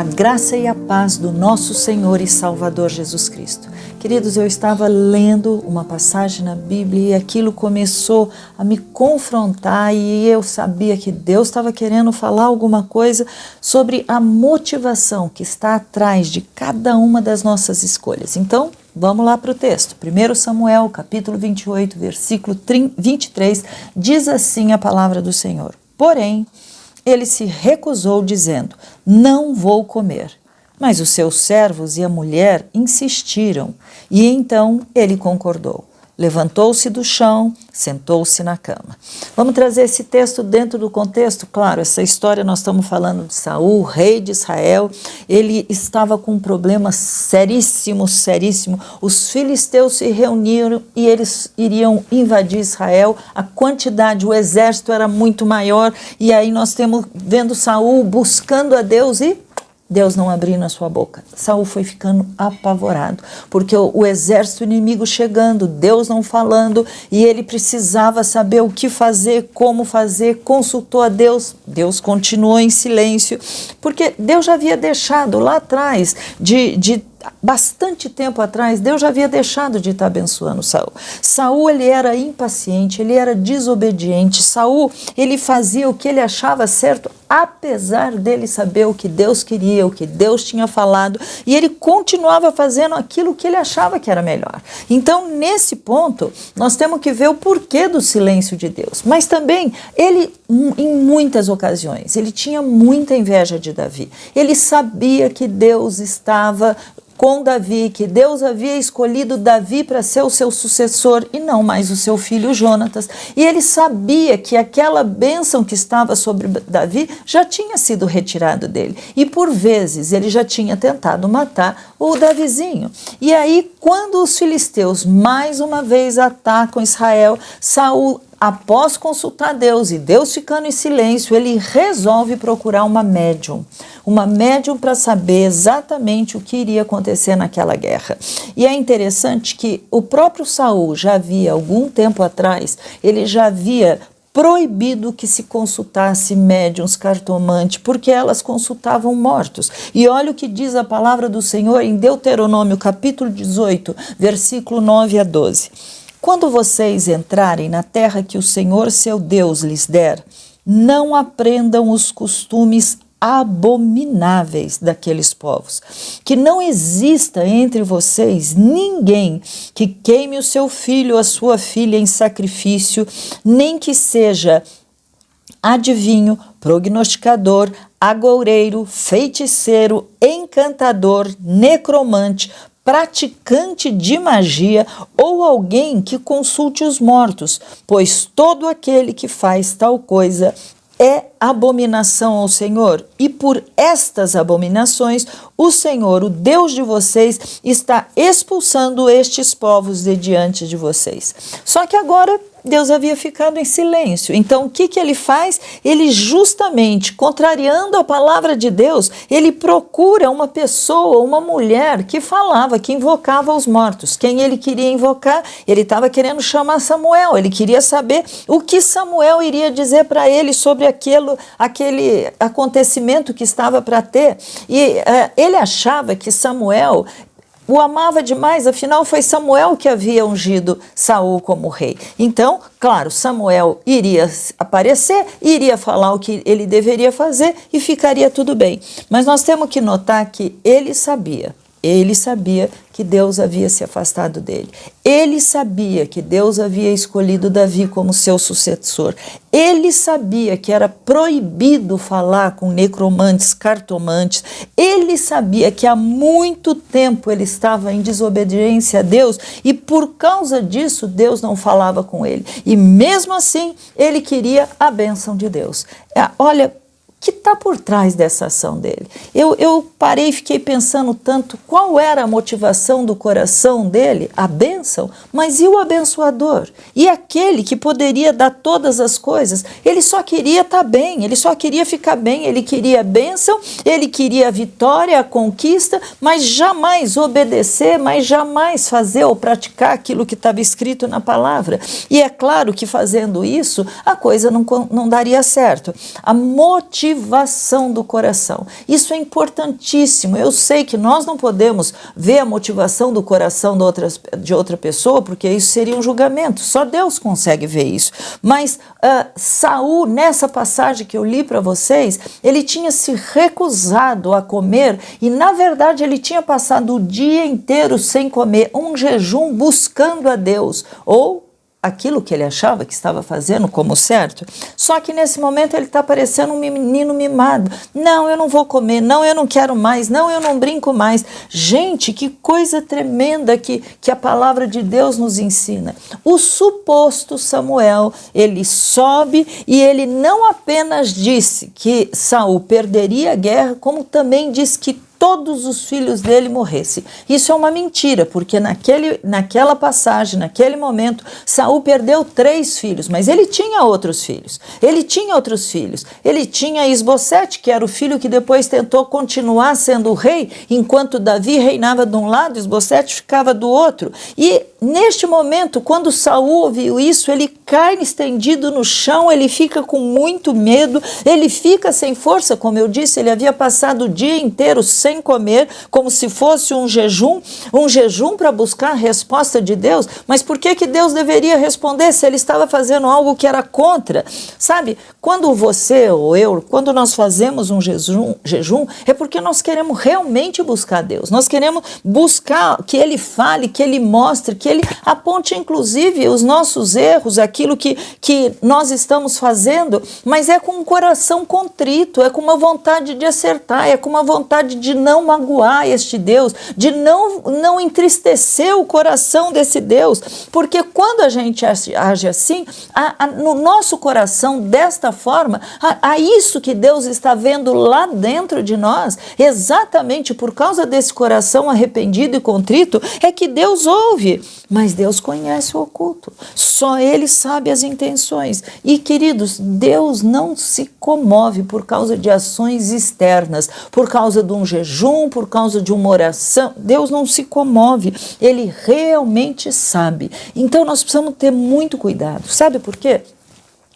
A graça e a paz do nosso Senhor e Salvador Jesus Cristo. Queridos, eu estava lendo uma passagem na Bíblia e aquilo começou a me confrontar e eu sabia que Deus estava querendo falar alguma coisa sobre a motivação que está atrás de cada uma das nossas escolhas. Então, vamos lá para o texto. 1 Samuel, capítulo 28, versículo 23, diz assim a palavra do Senhor. Porém, ele se recusou, dizendo: não vou comer. Mas os seus servos e a mulher insistiram, e então ele concordou. Levantou-se do chão, sentou-se na cama. Vamos trazer esse texto dentro do contexto. Claro, essa história nós estamos falando de Saul, rei de Israel. Ele estava com um problema seríssimo. Os filisteus se reuniram e eles iriam invadir Israel. A quantidade, o exército era muito maior. E aí nós temos vendo Saul buscando a Deus e Deus não abrindo a sua boca. Saul foi ficando apavorado, porque o exército inimigo chegando, Deus não falando, e ele precisava saber o que fazer, como fazer, consultou a Deus. Deus continuou em silêncio, porque Deus já havia deixado lá atrás, bastante tempo atrás, Deus já havia deixado de estar abençoando Saul. Saul, ele era impaciente, ele era desobediente. Saul, ele fazia o que ele achava certo, apesar dele saber o que Deus queria, o que Deus tinha falado, e ele continuava fazendo aquilo que ele achava que era melhor. Então, nesse ponto, nós temos que ver o porquê do silêncio de Deus. Mas também, ele, em muitas ocasiões, ele tinha muita inveja de Davi. Ele sabia que Deus estava com Davi, que Deus havia escolhido Davi para ser o seu sucessor e não mais o seu filho Jonatas. E ele sabia que aquela bênção que estava sobre Davi já tinha sido retirado dele. E por vezes ele já tinha tentado matar o Davizinho. E aí, quando os filisteus mais uma vez atacam Israel, Saul, após consultar Deus e Deus ficando em silêncio, ele resolve procurar uma médium para saber exatamente o que iria acontecer naquela guerra. E é interessante que o próprio Saul já havia, algum tempo atrás, ele já havia proibido que se consultasse médiuns, cartomantes, porque elas consultavam mortos. E olha o que diz a palavra do Senhor em Deuteronômio, capítulo 18, versículo 9 a 12. Quando vocês entrarem na terra que o Senhor seu Deus lhes der, não aprendam os costumes abomináveis daqueles povos. Que não exista entre vocês ninguém que queime o seu filho ou a sua filha em sacrifício, nem que seja adivinho, prognosticador, agoureiro, feiticeiro, encantador, necromante, praticante de magia ou alguém que consulte os mortos, pois todo aquele que faz tal coisa é abominação ao Senhor, e por estas abominações o Senhor, o Deus de vocês, está expulsando estes povos de diante de vocês. Só que agora Deus havia ficado em silêncio. Então o que ele faz? Ele, justamente contrariando a palavra de Deus, ele procura uma pessoa, uma mulher que falava, que invocava os mortos. Quem ele queria invocar? Ele estava querendo chamar Samuel, ele queria saber o que Samuel iria dizer para ele sobre aquele acontecimento que estava para ter. E ele achava que Samuel o amava demais, afinal foi Samuel que havia ungido Saul como rei. Então, claro, Samuel iria aparecer, iria falar o que ele deveria fazer e ficaria tudo bem. Mas nós temos que notar que ele sabia que Deus havia se afastado dele. Ele sabia que Deus havia escolhido Davi como seu sucessor. Ele sabia que era proibido falar com necromantes, cartomantes. Ele sabia que há muito tempo ele estava em desobediência a Deus e por causa disso Deus não falava com ele. E mesmo assim ele queria a bênção de Deus. Olha, que está por trás dessa ação dele? Eu parei e fiquei pensando tanto qual era a motivação do coração dele, a bênção, mas e o abençoador? E aquele que poderia dar todas as coisas? Ele só queria estar bem, ele só queria ficar bem, ele queria a bênção, ele queria a vitória, a conquista, mas jamais obedecer, mas jamais fazer ou praticar aquilo que estava escrito na palavra. E é claro que fazendo isso, a coisa não daria certo. A motivação motivação do coração. Isso é importantíssimo. Eu sei que nós não podemos ver a motivação do coração de outra pessoa, porque isso seria um julgamento. Só Deus consegue ver isso. Mas Saul, nessa passagem que eu li para vocês, ele tinha se recusado a comer e, na verdade, ele tinha passado o dia inteiro sem comer, um jejum buscando a Deus, ou aquilo que ele achava que estava fazendo como certo. Só que nesse momento ele está parecendo um menino mimado. Não, eu não vou comer, não, eu não quero mais, não, eu não brinco mais. Gente, que coisa tremenda que a palavra de Deus nos ensina. O suposto Samuel, ele sobe e ele não apenas disse que Saul perderia a guerra, como também disse que todos os filhos dele morressem. Isso é uma mentira, porque naquela passagem, naquele momento, Saul perdeu 3 filhos, mas ele tinha outros filhos. Ele tinha Isbosete, que era o filho que depois tentou continuar sendo rei, enquanto Davi reinava de um lado, Isbosete ficava do outro. E neste momento, quando Saul ouviu isso, ele cai estendido no chão, ele fica com muito medo, ele fica sem força, como eu disse, ele havia passado o dia inteiro sem comer, como se fosse um jejum para buscar a resposta de Deus. Mas por que Deus deveria responder se ele estava fazendo algo que era contra? Sabe, quando você ou eu, quando nós fazemos um jejum, é porque nós queremos realmente buscar Deus, nós queremos buscar que Ele fale, que Ele mostre, que Ele aponte inclusive os nossos erros, aquilo que nós estamos fazendo, mas é com um coração contrito, é com uma vontade de acertar, é com uma vontade de não magoar este Deus, de não entristecer o coração desse Deus, porque quando a gente age assim, no nosso coração, desta forma, há isso que Deus está vendo lá dentro de nós, exatamente por causa desse coração arrependido e contrito, é que Deus ouve, mas Deus conhece o oculto, só Ele sabe as intenções. E queridos, Deus não se comove por causa de ações externas, por causa de um jejum, por causa de uma oração. Deus não se comove, Ele realmente sabe. Então nós precisamos ter muito cuidado. Sabe por quê?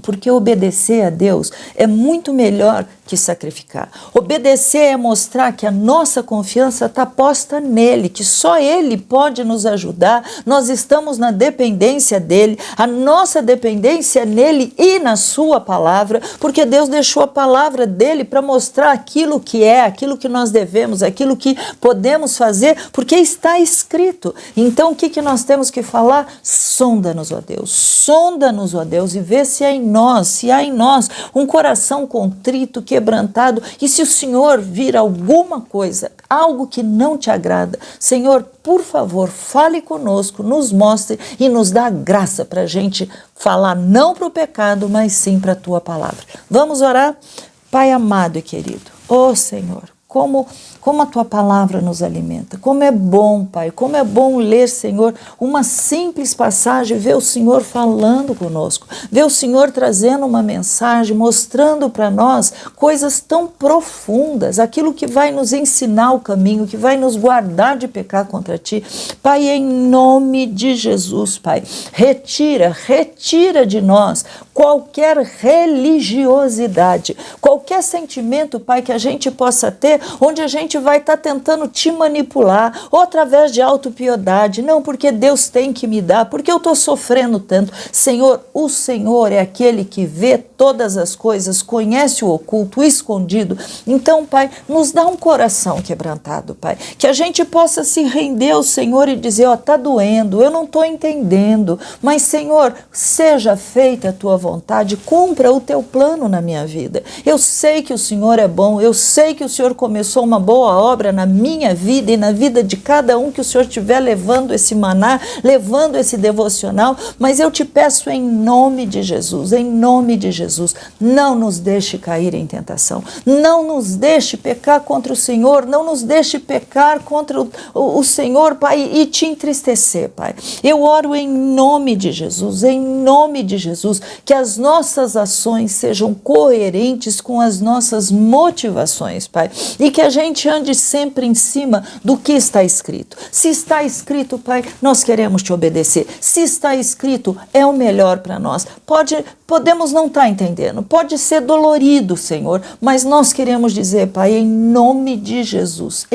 Porque obedecer a Deus é muito melhor que sacrificar. Obedecer é mostrar que a nossa confiança está posta nele, que só ele pode nos ajudar, nós estamos na dependência dele, a nossa dependência é nele e na sua palavra, porque Deus deixou a palavra dele para mostrar aquilo que é, aquilo que nós devemos, aquilo que podemos fazer, porque está escrito. Então o que nós temos que falar? Sonda-nos, ó Deus, e vê se há em nós um coração contrito, quebrantado, e se o Senhor vir alguma coisa, algo que não te agrada, Senhor, por favor, fale conosco, nos mostre e nos dá graça para a gente falar não para o pecado, mas sim para a Tua palavra. Vamos orar? Pai amado e querido, ó Senhor, como a Tua palavra nos alimenta, como é bom, Pai, como é bom ler, Senhor, uma simples passagem, ver o Senhor falando conosco, ver o Senhor trazendo uma mensagem, mostrando para nós coisas tão profundas, aquilo que vai nos ensinar o caminho, que vai nos guardar de pecar contra Ti. Pai, em nome de Jesus, Pai, retira de nós qualquer religiosidade, qualquer sentimento, Pai, que a gente possa ter, onde a gente vai estar tentando te manipular, ou através de autopiedade, não, porque Deus tem que me dar, porque eu estou sofrendo tanto. Senhor, o Senhor é aquele que vê todas as coisas, conhece o oculto, o escondido. Então, Pai, nos dá um coração quebrantado, Pai, que a gente possa se render ao Senhor e dizer, ó, tá doendo, eu não estou entendendo, mas Senhor, seja feita a Tua vontade, cumpra o Teu plano na minha vida. Eu sei que o Senhor é bom, eu sei que o Senhor começou uma boa obra na minha vida e na vida de cada um que o Senhor estiver levando esse maná, levando esse devocional, mas eu te peço em nome de Jesus, não nos deixe cair em tentação, não nos deixe pecar contra o Senhor, não nos deixe pecar contra o Senhor, Pai, e te entristecer, Pai. Eu oro em nome de Jesus, que as nossas ações sejam coerentes com as nossas motivações, Pai. e que a gente ande sempre em cima do que está escrito. Se está escrito, Pai, nós queremos te obedecer. Se está escrito, é o melhor para nós. Podemos não estar entendendo, pode ser dolorido, Senhor, mas nós queremos dizer, Pai, em nome de Jesus,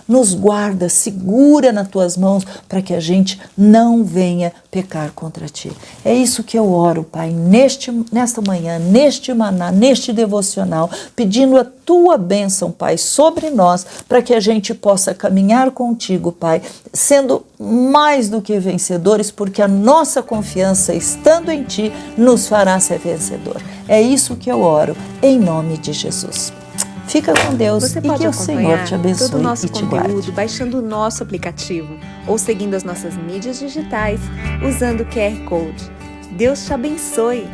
nos guarda, segura nas tuas mãos para que a gente não venha pecar contra ti. É isso que eu oro, Pai, nesta manhã, neste maná, neste devocional, pedindo a tua bênção, Pai, sobre nós, para que a gente possa caminhar contigo, Pai, sendo mais do que vencedores, porque a nossa confiança, estando em ti, nos fará ser vencedor. É isso que eu oro, em nome de Jesus. Fica com Deus Você e pode que o Senhor te abençoe todo o nosso e te guarde. conteúdo baixando o nosso aplicativo ou seguindo as nossas mídias digitais usando o QR Code. Deus te abençoe!